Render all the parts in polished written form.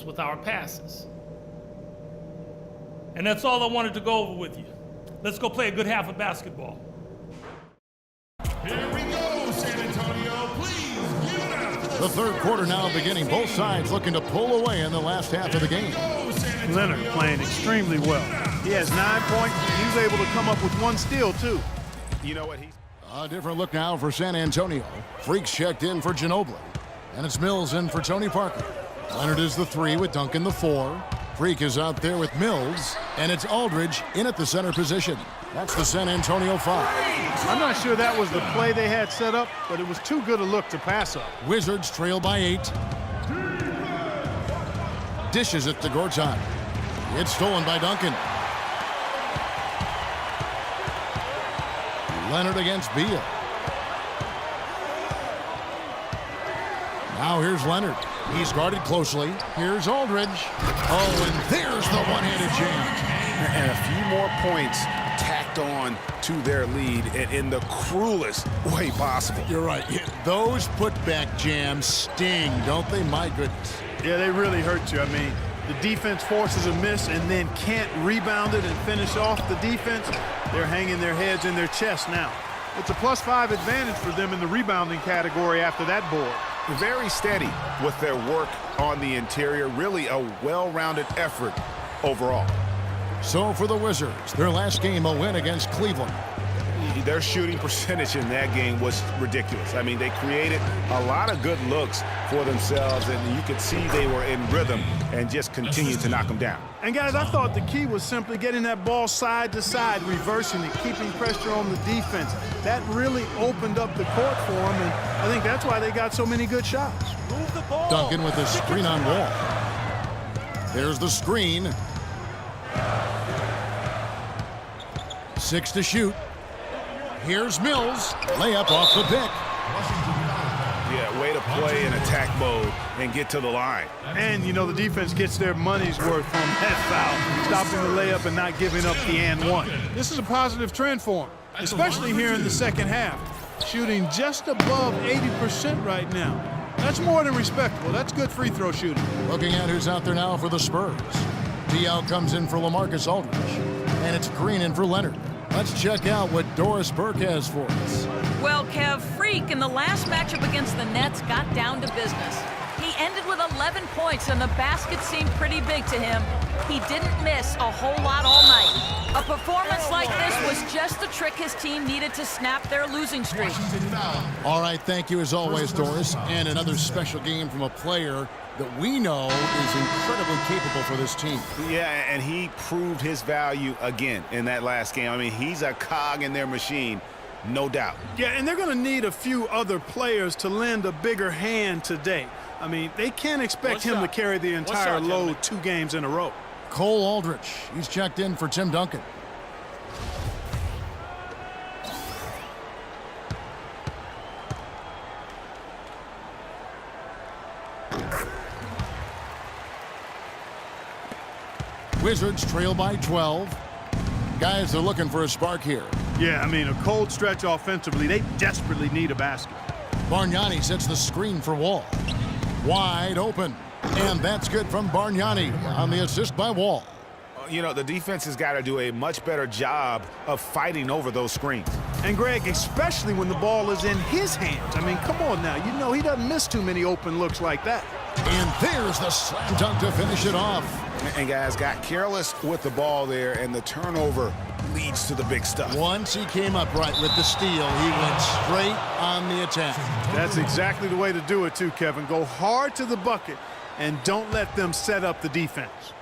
holes with our passes. And that's all I wanted to go over with you. Let's go play a good half of basketball. Here we go, San Antonio. Please give it up. The third quarter now beginning. Both sides looking to pull away in the last half of the game. Leonard playing extremely well. He has 9 points. He was able to come up with 1 steal, too. You know what? He's A different look now for San Antonio. Freaks checked in for Ginobili. And it's Mills in for Tony Parker. Leonard is the 3 with Duncan the 4. Freak is out there with Mills. And it's Aldridge in at the center position. That's the San Antonio 5. I'm not sure that was the play they had set up, but it was too good a look to pass up. Wizards trail by 8. Dishes it to Gortat. It's stolen by Duncan. Leonard against Beal. Now here's Leonard. He's guarded closely. Here's Aldridge. Oh, and there's the one-handed jam. And a few more points tacked on to their lead in the cruelest way possible. You're right. Those putback jams sting, don't they? My goodness. Yeah, they really hurt you. I mean, the defense forces a miss and then can't rebound it and finish off the defense. They're hanging their heads in their chest now. It's a +5 advantage for them in the rebounding category after that board. Very steady with their work on the interior. Really a well-rounded effort overall. So for the Wizards, their last game a win against Cleveland. Their shooting percentage in that game was ridiculous. I mean, they created a lot of good looks for themselves, and you could see they were in rhythm and just continued to knock them down. And guys, I thought the key was simply getting that ball side to side, reversing it, keeping pressure on the defense. That really opened up the court for them, and I think that's why they got so many good shots. Move the ball. Duncan with the screen on Wall. There's the screen. 6 to shoot. Here's Mills. Layup off the pick. Yeah, way to play in attack mode and get to the line. And, you know, the defense gets their money's worth from that foul, stopping the layup and not giving up the and one. This is a positive trend for them, especially here in the second half. Shooting just above 80% right now. That's more than respectable. That's good free throw shooting. Looking at who's out there now for the Spurs. Diaw comes in for LaMarcus Aldridge. And it's Green in for Leonard. Let's check out what Doris Burke has for us. Well, Kev, Freak in the last matchup against the Nets got down to business. He ended with 11 points, and the basket seemed pretty big to him. He didn't miss a whole lot all night. A performance like this was just the trick his team needed to snap their losing streak. All right, thank you as always, Doris. And another special game from a player that we know is incredibly capable for this team. Yeah, and he proved his value again in that last game. I mean, he's a cog in their machine, no doubt. Yeah, and they're going to need a few other players to lend a bigger hand today. I mean, they can't expect him to carry the entire load 2 games in a row. Cole Aldrich, he's checked in for Tim Duncan. Wizards trail by 12. Guys, they're looking for a spark here. Yeah, I mean, a cold stretch offensively. They desperately need a basket. Bargnani sets the screen for Wall. Wide open. And that's good from Bargnani on the assist by Wall. You know, the defense has got to do a much better job of fighting over those screens. And, Greg, especially when the ball is in his hands. I mean, come on now. You know he doesn't miss too many open looks like that. And there's the slam dunk to finish it off. And guys got careless with the ball there, and the turnover leads to the big stuff. Once he came up right with the steal, he went straight on the attack. That's exactly the way to do it, too, Kevin. Go hard to the bucket and don't let them set up the defense.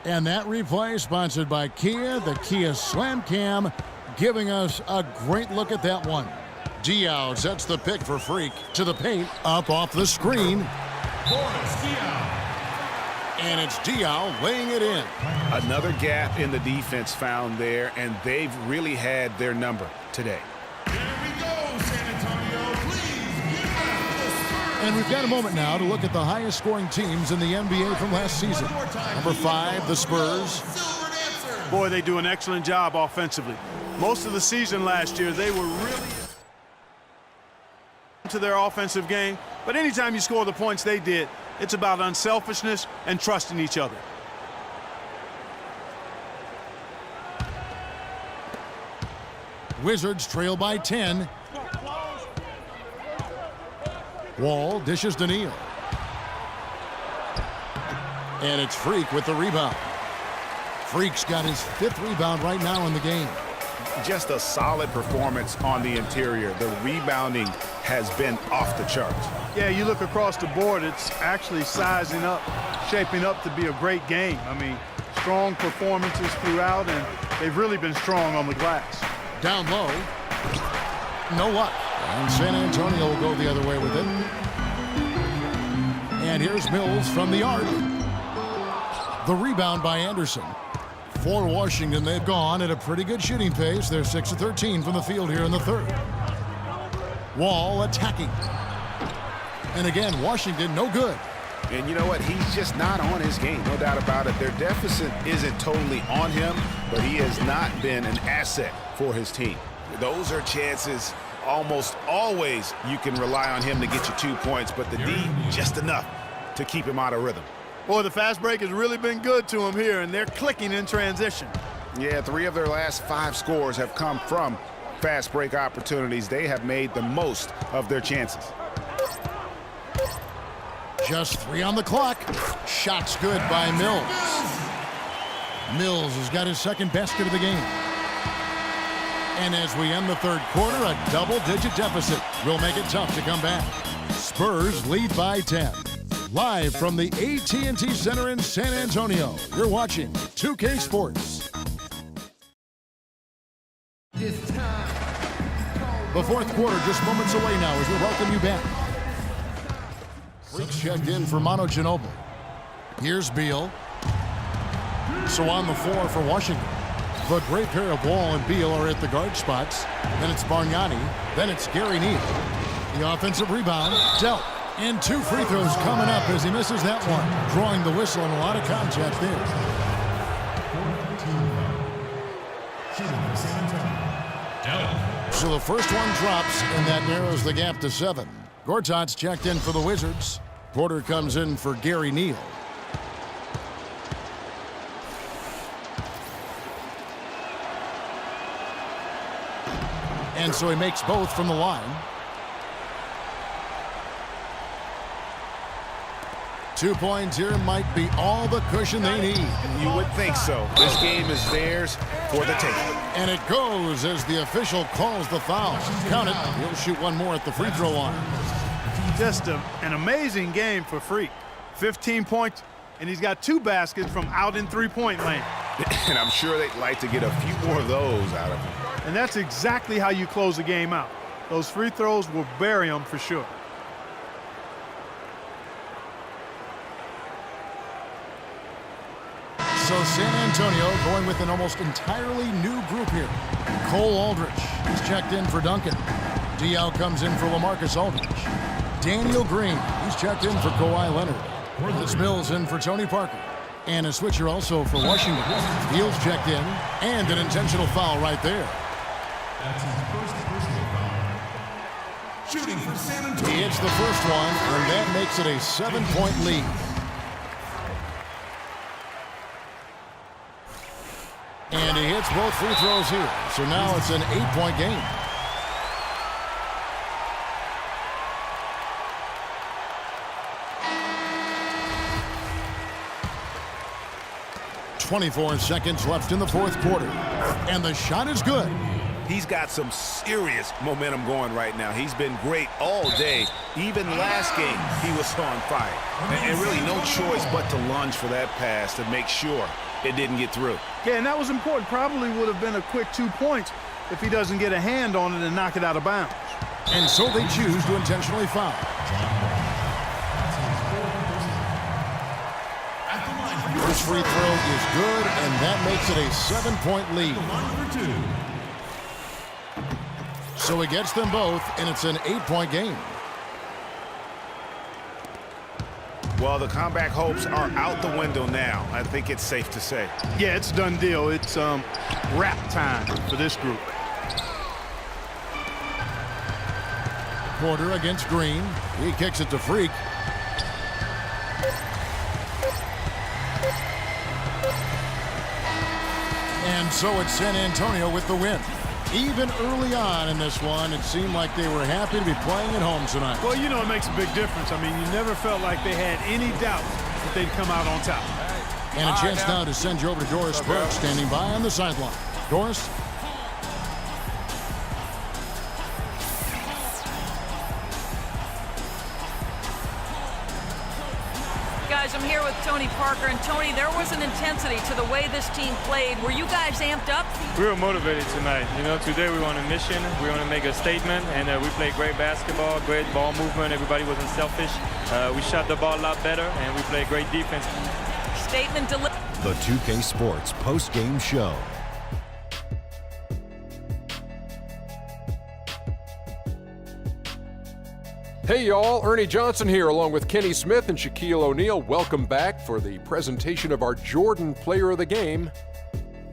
And that replay sponsored by Kia, the Kia Slam Cam, giving us a great look at that one. Diaw sets the pick for Freak to the paint, up off the screen. And it's Diaw laying it in. Another gap in the defense found there, and they've really had their number today. And we've got a moment now to look at the highest scoring teams in the NBA from last season. Number 5, the Spurs. Boy, they do an excellent job offensively. Most of the season last year, they were really to their offensive game. But anytime you score the points they did, It's about unselfishness and trusting each other. Wizards trail by 10. Wall dishes to Neal. And it's Freak with the rebound. Freak's got his 5th rebound right now in the game. Just a solid performance on the interior. The rebounding has been off the charts. Yeah, you look across the board, it's actually sizing up, shaping up to be a great game. I mean, strong performances throughout, and they've really been strong on the glass. Down low. No luck. And San Antonio will go the other way with it. And here's Mills from the arc. The rebound by Anderson. For Washington, they've gone at a pretty good shooting pace. They're 6 of 13 from the field here in the third. Wall attacking. And again, Washington no good. And you know what? He's just not on his game, no doubt about it. Their deficit isn't totally on him, but he has not been an asset for his team. Those are chances almost always you can rely on him to get you 2 points, but the D just enough to keep him out of rhythm. Boy, the fast break has really been good to him here, and they're clicking in transition. Yeah, 3 of their last 5 scores have come from fast break opportunities. They have made the most of their chances. Just 3 on the clock. Shot's good by Mills. Mills has got his 2nd basket of the game. And as we end the third quarter, a double-digit deficit will make it tough to come back. Spurs lead by 10. Live from the AT&T Center in San Antonio, you're watching 2K Sports. The fourth quarter just moments away now as we welcome you back. Freaks checked in for Manu Ginobili. Here's Beal. So on the floor for Washington. The great pair of Wall and Beal are at the guard spots. Then it's Bargnani. Then it's Gary Neal. The offensive rebound dealt. And 2 free throws coming up as he misses that one. Drawing the whistle and a lot of contact there. So the first one drops, and that narrows the gap to 7. Gortat's checked in for the Wizards. Porter comes in for Gary Neal. And so he makes both from the line. 2 points here might be all the cushion they need. You would think so. This game is theirs for the taking. And it goes as the official calls the foul. Count it. He'll shoot one more at the free throw line. Just an amazing game for Freak. 15 points, and he's got 2 baskets from out in three-point lane. And I'm sure they'd like to get a few more of those out of him. And that's exactly how you close the game out. Those free throws will bury them for sure. So San Antonio going with an almost entirely new group here. Cole Aldrich is checked in for Duncan. Diaw comes in for LaMarcus Aldridge. Daniel Green, he's checked in for Kawhi Leonard. This Mills in for Tony Parker. And a switcher also for Washington. Beal's checked in, and an intentional foul right there. That's his first personal foul. Shooting for San Antonio. He hits the first one, and that makes it a 7-point lead. And he hits both free throws here. So now it's an 8-point game. .24 seconds left in the fourth quarter. And the shot is good. He's got some serious momentum going right now. He's been great all day. Even last game, he was on fire. And really no choice but to lunge for that pass to make sure it didn't get through. Yeah, and that was important. Probably would have been a quick 2 points if he doesn't get a hand on it and knock it out of bounds. And so they choose to intentionally foul. First free throw is good, and that makes it a 7-point lead. So he gets them both, and it's an 8-point game. Well, the comeback hopes are out the window now. I think it's safe to say. Yeah, it's a done deal. It's wrap time for this group. Porter against Green. He kicks it to Freak. And so it's San Antonio with the win. Even early on in this one, it seemed like they were happy to be playing at home tonight. Well, you know it makes a big difference. I mean, you never felt like they had any doubt that they'd come out on top. And a chance now to send you over to Doris Burke, standing by on the sideline. Doris? Guys, I'm here with Tony Parker. And Tony, there was an intensity to the way this team played. Were you guys amped up? We were motivated tonight. You know, today we were on a mission. We want to make a statement, and we played great basketball, great ball movement. Everybody wasn't selfish. We shot the ball a lot better, and we played great defense. Statement delivered. The 2K Sports post-game show. Hey y'all, Ernie Johnson here along with Kenny Smith and Shaquille O'Neal. Welcome back for the presentation of our Jordan Player of the Game,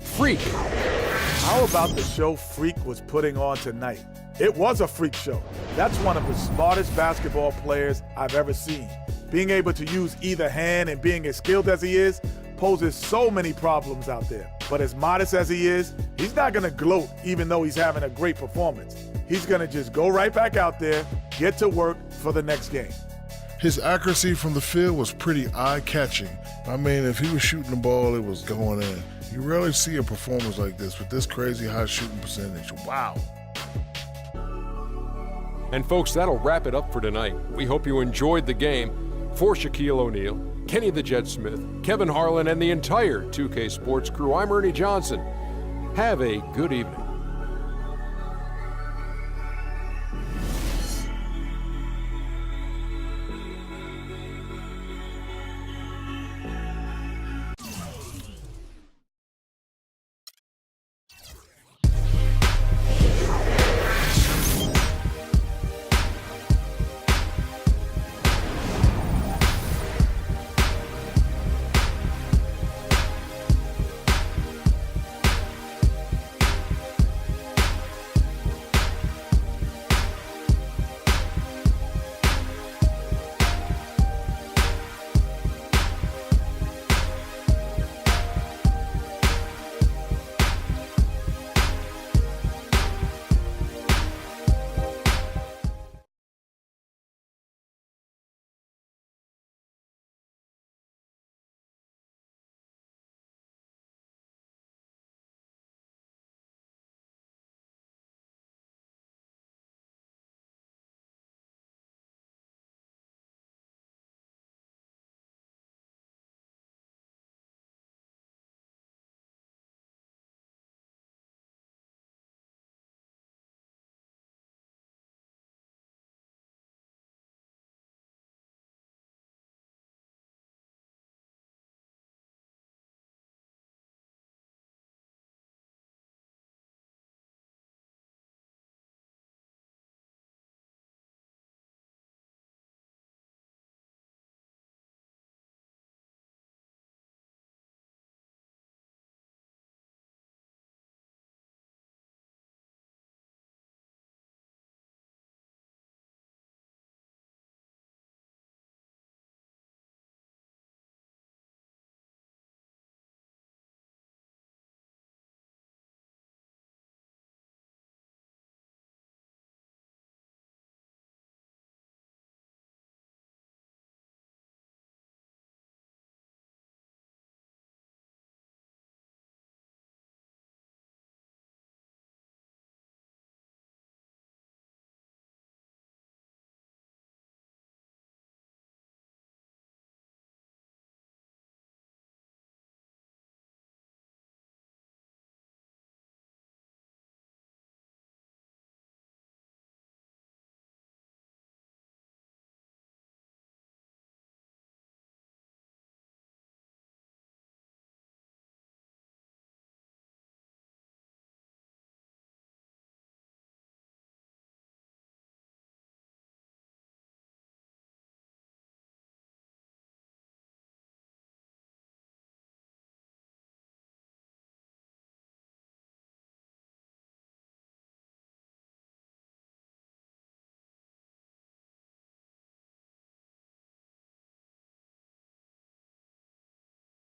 Freak. How about the show Freak was putting on tonight? It was a freak show. That's one of the smartest basketball players I've ever seen. Being able to use either hand and being as skilled as he is poses so many problems out there. But as modest as he is, he's not going to gloat even though he's having a great performance. He's going to just go right back out there, get to work for the next game. His accuracy from the field was pretty eye-catching. I mean, if he was shooting the ball, it was going in. You rarely see a performance like this with this crazy high shooting percentage. Wow. And folks, that'll wrap it up for tonight. We hope you enjoyed the game. For Shaquille O'Neal, Kenny the Jet Smith, Kevin Harlan, and the entire 2K Sports crew, I'm Ernie Johnson. Have a good evening.